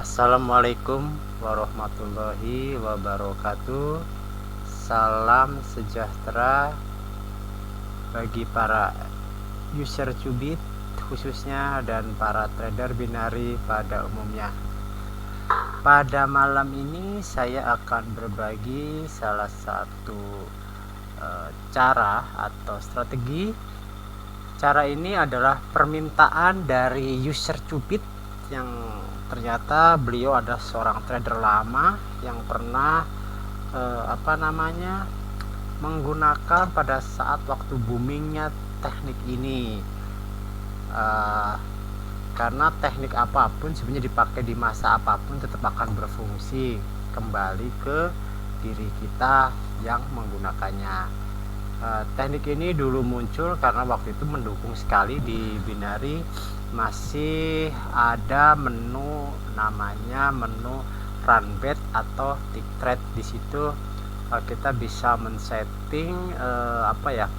Assalamualaikum warahmatullahi wabarakatuh. Salam sejahtera bagi para user Cubit khususnya dan para trader binari pada umumnya. Pada malam ini saya akan berbagi salah satu cara atau strategi. Cara ini adalah permintaan dari user Cubit yang ternyata beliau adalah seorang trader lama yang pernah menggunakan pada saat waktu boomingnya teknik ini. Karena teknik apapun sebenarnya dipakai di masa apapun tetap akan berfungsi kembali ke diri kita yang menggunakannya. Teknik ini dulu muncul karena waktu itu mendukung sekali di binari. Masih ada menu namanya menu run bet atau tick trade. Di situ kita bisa men-setting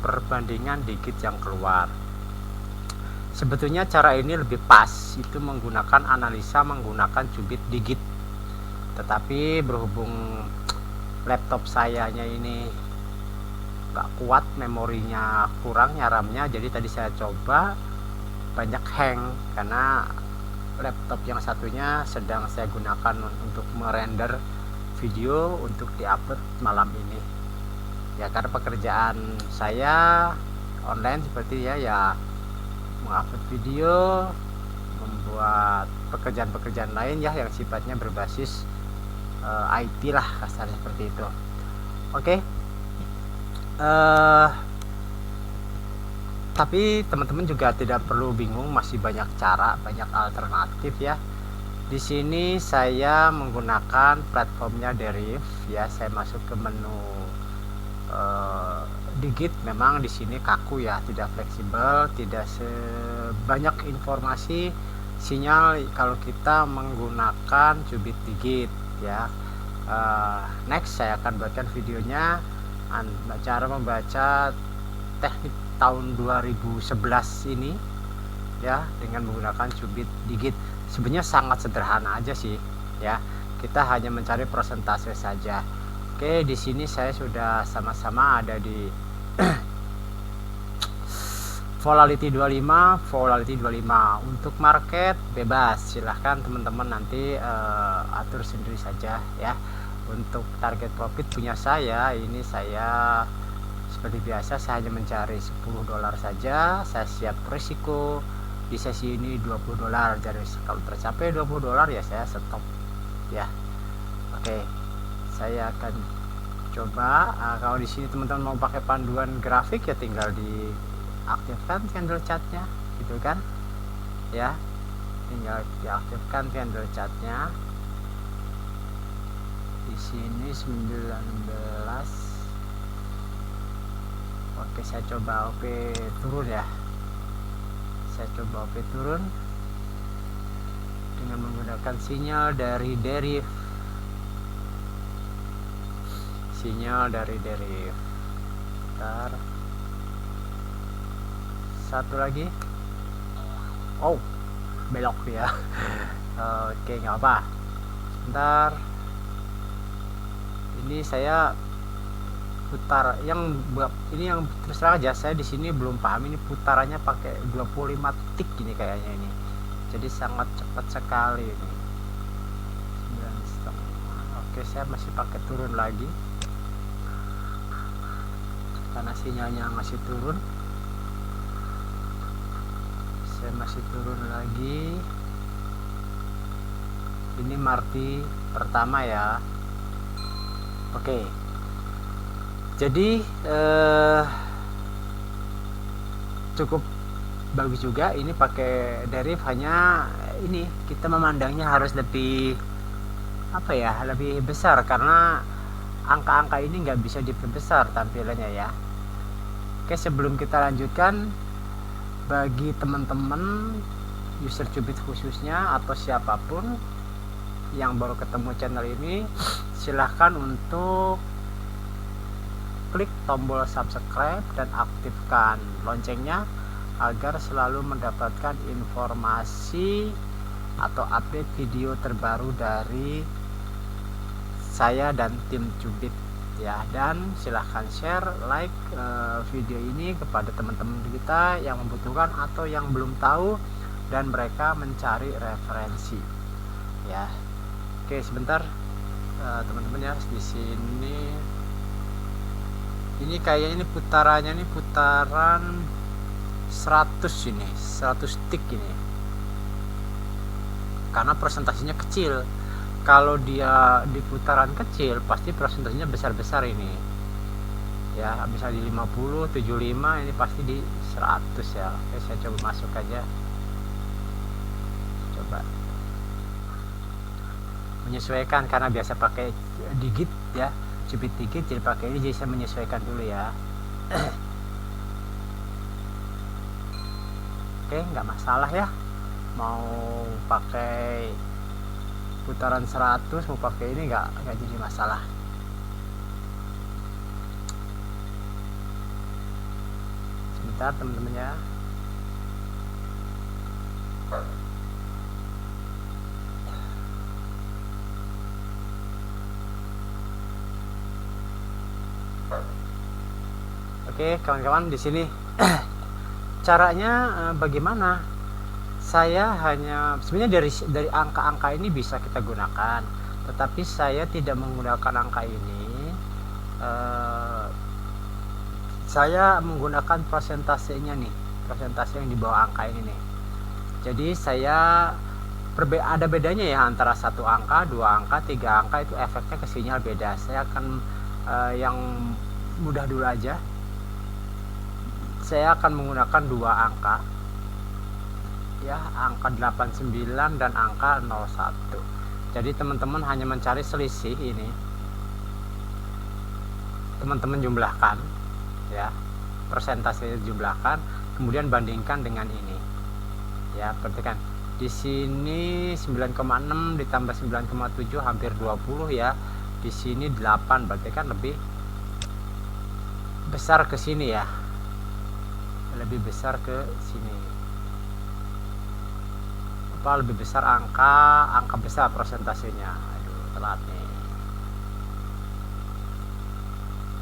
perbandingan digit yang keluar. Sebetulnya cara ini lebih pas itu menggunakan analisa menggunakan Cubit digit, tetapi berhubung laptop sayanya ini gak kuat, memorinya kurang, RAM-nya, jadi tadi saya coba banyak hang karena laptop yang satunya sedang saya gunakan untuk merender video untuk diupload malam ini ya, karena pekerjaan saya online seperti ya mengupload video, membuat pekerjaan-pekerjaan lain ya yang sifatnya berbasis IT lah, kasarnya seperti itu. Oke. Tapi teman-teman juga tidak perlu bingung, masih banyak cara, banyak alternatif ya. Di sini saya menggunakan platformnya Deriv ya. Saya masuk ke menu digit. Memang di sini kaku ya, tidak fleksibel, tidak sebanyak informasi sinyal kalau kita menggunakan Cubit digit ya. Next saya akan buatkan videonya cara membaca teknik tahun 2011 ini ya dengan menggunakan Cubit digit. Sebenarnya sangat sederhana aja sih ya, kita hanya mencari persentase saja. Oke, di sini saya sudah sama-sama ada di volatility 25, volatility 25. Untuk market bebas, silahkan teman-teman nanti atur sendiri saja ya. Untuk target profit punya saya, ini saya seperti biasa saya hanya mencari $10 saja. Saya siap risiko di sesi ini $20. Jadi kalau tercapai $20 ya saya stop ya. Oke, saya akan coba. Kalau di sini teman-teman mau pakai panduan grafik ya tinggal diaktifkan candle chartnya gitu kan ya, tinggal diaktifkan candle chartnya. Di sini 19. Oke, saya coba OP turun ya. Saya coba OP turun dengan menggunakan sinyal dari Deriv. Bentar. Satu lagi. Oh, belok ya. Oke, nggak apa. Bentar. Ini saya putar yang terus terang aja, saya di sini belum paham ini putarannya pakai 25 tik ini kayaknya ini. Jadi sangat cepat sekali ini. 9,5. Oke, saya masih pakai turun lagi karena sinyalnya masih turun. Saya masih turun lagi. Ini marti pertama ya. Oke, jadi cukup bagus juga ini pakai Deriv. Hanya ini kita memandangnya harus lebih lebih besar karena angka-angka ini nggak bisa diperbesar tampilannya ya. Oke, sebelum kita lanjutkan, bagi teman-teman user Cubit khususnya atau siapapun yang baru ketemu channel ini, silahkan untuk klik tombol subscribe dan aktifkan loncengnya agar selalu mendapatkan informasi atau update video terbaru dari saya dan tim Cubit ya. Dan silahkan share, like video ini kepada teman-teman kita yang membutuhkan atau yang belum tahu dan mereka mencari referensi ya. Oke, sebentar teman-teman ya, di sini ini kayaknya ini putarannya nih putaran 100 ini, 100 tik ini, karena presentasinya kecil. Kalau dia di putaran kecil pasti presentasinya besar-besar ini ya, bisa di 50, 75, ini pasti di 100 ya. Oke, saya coba masuk aja, coba menyesuaikan karena biasa pakai digit ya, Cubit digit, jadi pakai ini, jadi saya menyesuaikan dulu ya. Oke, nggak masalah ya, mau pakai putaran 100 mau pakai ini nggak jadi masalah. Sebentar teman-teman ya. Oke kawan-kawan, di sini caranya bagaimana? Saya hanya sebenarnya dari angka-angka ini bisa kita gunakan, tetapi saya tidak menggunakan angka ini. Saya menggunakan persentasenya nih, persentase yang di bawah angka ini nih. Jadi saya ada bedanya ya antara 1 angka, 2 angka, 3 angka, itu efeknya ke sinyal beda. Saya akan yang mudah dulu aja. Saya akan menggunakan 2 angka ya, angka 89 dan angka 01. Jadi teman-teman hanya mencari selisih ini, teman-teman jumlahkan ya, persentase jumlahkan, kemudian bandingkan dengan ini ya. Perhatikan di sini 9,6 ditambah 9,7 hampir 20 ya, di sini 8, berarti kan lebih besar ke sini ya, lebih besar ke sini, lebih besar angka besar persentasenya. Aduh, telat nih.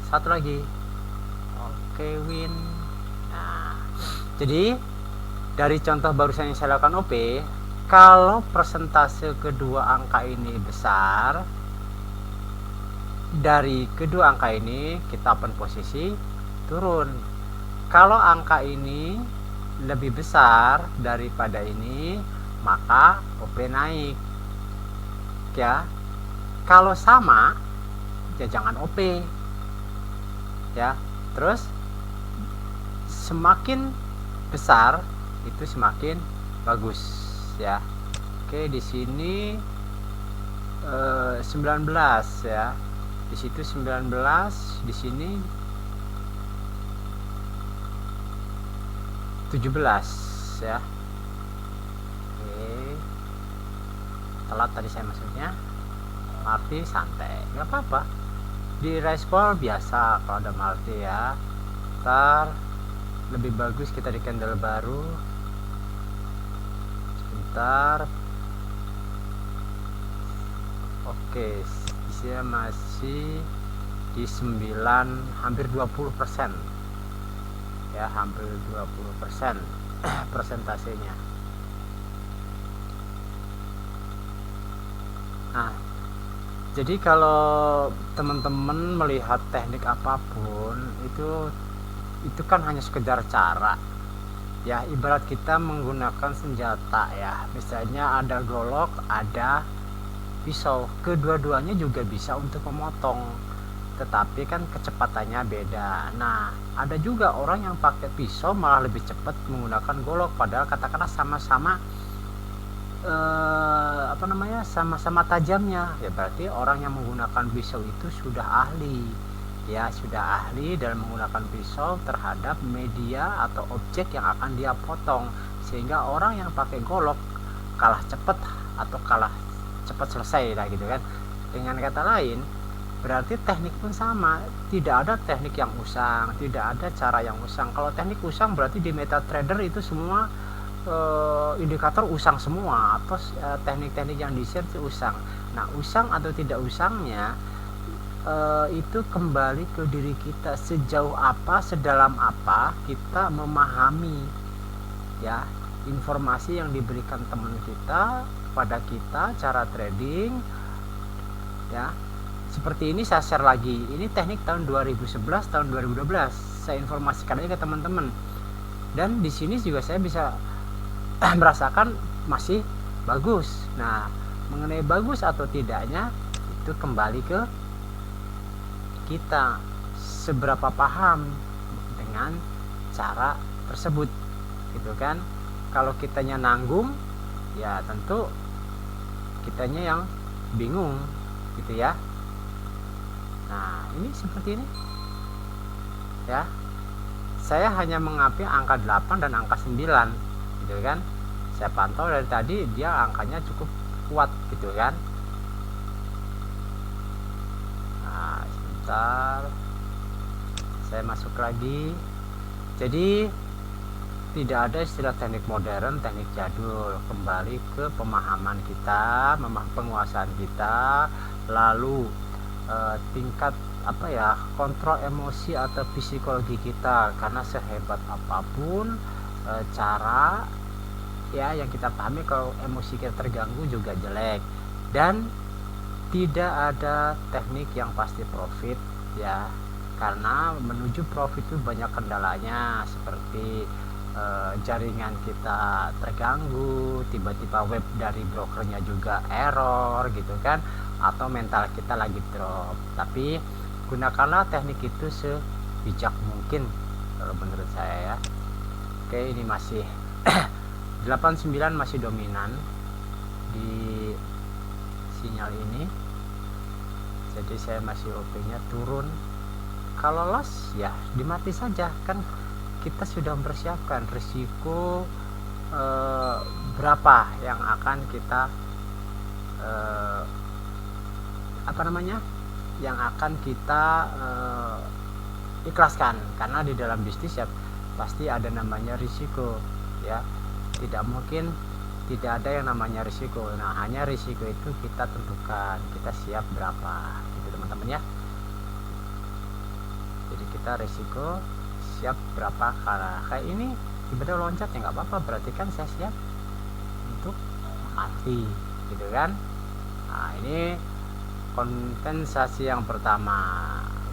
Satu lagi. Oke, win. Nah, jadi dari contoh barusan yang saya lakukan OP, kalau persentase kedua angka ini besar, dari kedua angka ini kita open posisi turun. Kalau angka ini lebih besar daripada ini, maka OP naik ya. Kalau sama ya jangan OP ya. Terus semakin besar itu semakin bagus ya. Oke, di sini 19 ya, di situ 19, di sini 17 ya. Telat tadi saya maksudnya, Marti santai, nggak apa-apa, di respon biasa kalau ada Marti ya. Ntar lebih bagus kita di candle baru. Sebentar. Oke, saya masih di 9, hampir 20% ya, hampir 20% persentasenya. Nah, jadi kalau teman-teman melihat teknik apapun itu kan hanya sekedar cara ya, ibarat kita menggunakan senjata ya, misalnya ada golok, ada pisau, kedua-duanya juga bisa untuk memotong, tetapi kan kecepatannya beda. Nah, ada juga orang yang pakai pisau malah lebih cepat menggunakan golok, padahal katakanlah sama-sama sama-sama tajamnya ya. Berarti orang yang menggunakan pisau itu sudah ahli ya, sudah ahli dalam menggunakan pisau terhadap media atau objek yang akan dia potong, sehingga orang yang pakai golok kalah cepat atau kalah cepat selesai lah gitu kan. Dengan kata lain, berarti teknik pun sama, tidak ada teknik yang usang, tidak ada cara yang usang. Kalau teknik usang berarti di MetaTrader itu semua indikator usang semua, atau teknik-teknik yang di share itu usang. Nah, usang atau tidak usangnya itu kembali ke diri kita, sejauh apa, sedalam apa kita memahami ya informasi yang diberikan teman kita kepada kita, cara trading ya. Seperti ini saya share lagi, ini teknik tahun 2011, tahun 2012 saya informasikan aja ke teman-teman, dan di sini juga saya bisa merasakan masih bagus. Nah, mengenai bagus atau tidaknya itu kembali ke kita, seberapa paham dengan cara tersebut gitu kan. Kalau kitanya nanggung, ya tentu kitanya yang bingung gitu ya. Nah, ini seperti ini ya, saya hanya mengambil angka 8 dan angka 9 gitu kan. Saya pantau dari tadi dia angkanya cukup kuat gitu kan. Nah, sebentar saya masuk lagi. Jadi tidak ada istilah teknik modern, teknik jadul, kembali ke pemahaman kita, penguasaan kita, lalu tingkat kontrol emosi atau psikologi kita. Karena sehebat apapun cara ya yang kita pahami, kalau emosi kita terganggu juga jelek, dan tidak ada teknik yang pasti profit ya, karena menuju profit itu banyak kendalanya, seperti jaringan kita terganggu, tiba-tiba web dari brokernya juga error gitu kan, atau mental kita lagi drop. Tapi gunakanlah teknik itu sebijak mungkin kalau menurut saya ya. Oke, ini masih 89 masih dominan di sinyal ini, jadi saya masih OP nya turun. Kalau loss ya dimati saja, kan kita sudah mempersiapkan risiko berapa yang akan kita yang akan kita ikhlaskan. Karena di dalam bisnis ya pasti ada namanya risiko ya, tidak mungkin tidak ada yang namanya risiko. Nah, hanya risiko itu kita tentukan, kita siap berapa gitu teman-teman ya. Jadi kita risiko siap berapa, karena kayak ini tiba-tiba loncat ya nggak apa-apa, berarti kan saya siap untuk mati gitu kan. Nah, ini kompensasi yang pertama.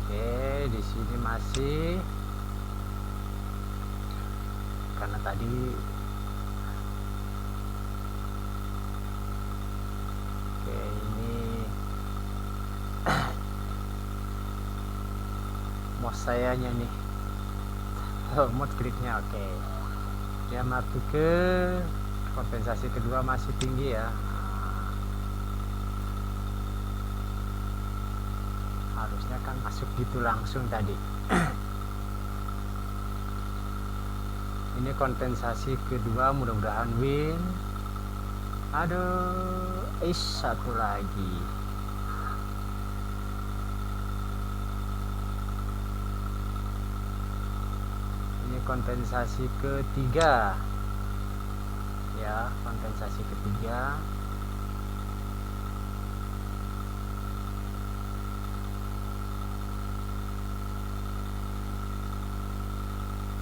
Oke, di sini masih, karena tadi ini mouse sayanya nih mode gridnya. Oke, dia masuk ke kompensasi kedua, masih tinggi ya. Harusnya kan masuk gitu langsung tadi. Ini kompensasi kedua, mudah-mudahan win. Aduh, satu lagi. Ini kompensasi ketiga ya, kompensasi ketiga.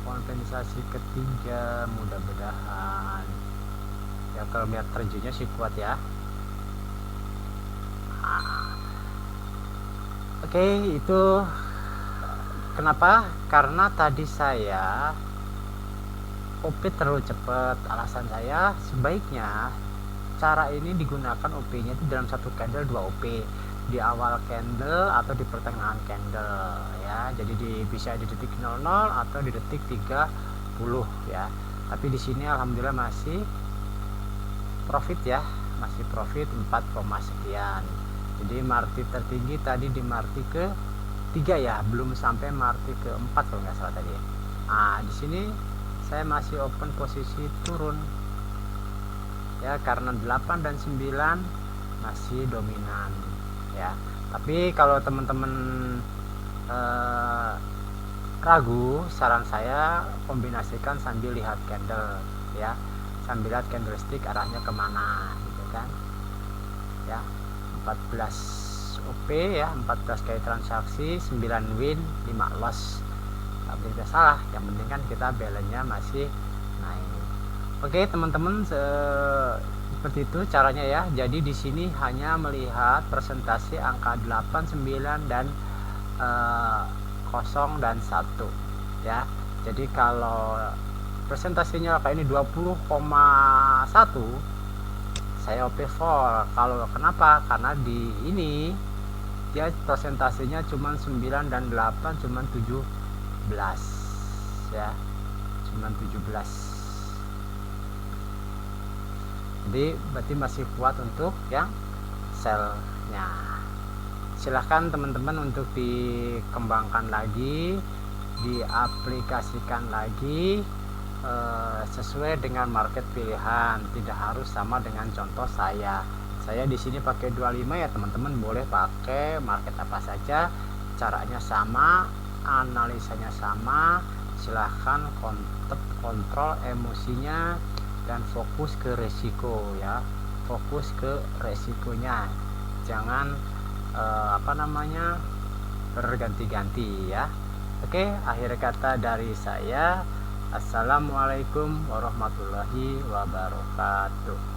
Kompensasi ketiga, mudah-mudahan ya, kalau lihat terjunnya sih kuat ya. Oke, itu kenapa? Karena tadi saya OP terlalu cepat. Alasan saya sebaiknya cara ini digunakan OP-nya itu dalam satu candle 2 OP, di awal candle atau di pertengahan candle ya. Jadi bisa di detik 00 atau di detik 30 ya. Tapi di sini alhamdulillah masih profit ya, masih profit 4, sekian. Jadi marti tertinggi tadi di marti ke 3 ya, belum sampai marti ke 4 kalau nggak salah tadi. Nah, di sini saya masih open posisi turun ya, karena 8 dan 9 masih dominan ya. Tapi kalau teman-teman ragu, saran saya kombinasikan sambil lihat candle ya. sambil lihat candlestick arahnya kemana gitu kan ya. 14 OP ya, 14 kali transaksi, 9 win 5 loss, nggak boleh salah, yang penting kan kita balance-nya masih naik. Oke teman-teman, seperti itu caranya ya. Jadi di sini hanya melihat presentasi angka 8, 9 dan 0 dan 1 ya. Jadi kalau presentasinya kayak ini 20,1, saya OP full. Kalau kenapa? Karena di ini dia presentasinya cuma 9 dan 8 cuma 17 ya, cuma 17. Jadi berarti masih kuat untuk yang sell-nya. Silahkan teman-teman untuk dikembangkan lagi, diaplikasikan lagi sesuai dengan market pilihan, tidak harus sama dengan contoh saya di sini pakai 25 ya teman-teman, boleh pakai market apa saja, caranya sama, analisanya sama. Silahkan kontrol emosinya dan fokus ke resiko ya, fokus ke resikonya, jangan berganti-ganti ya. Oke, akhir kata dari saya, assalamualaikum warahmatullahi wabarakatuh.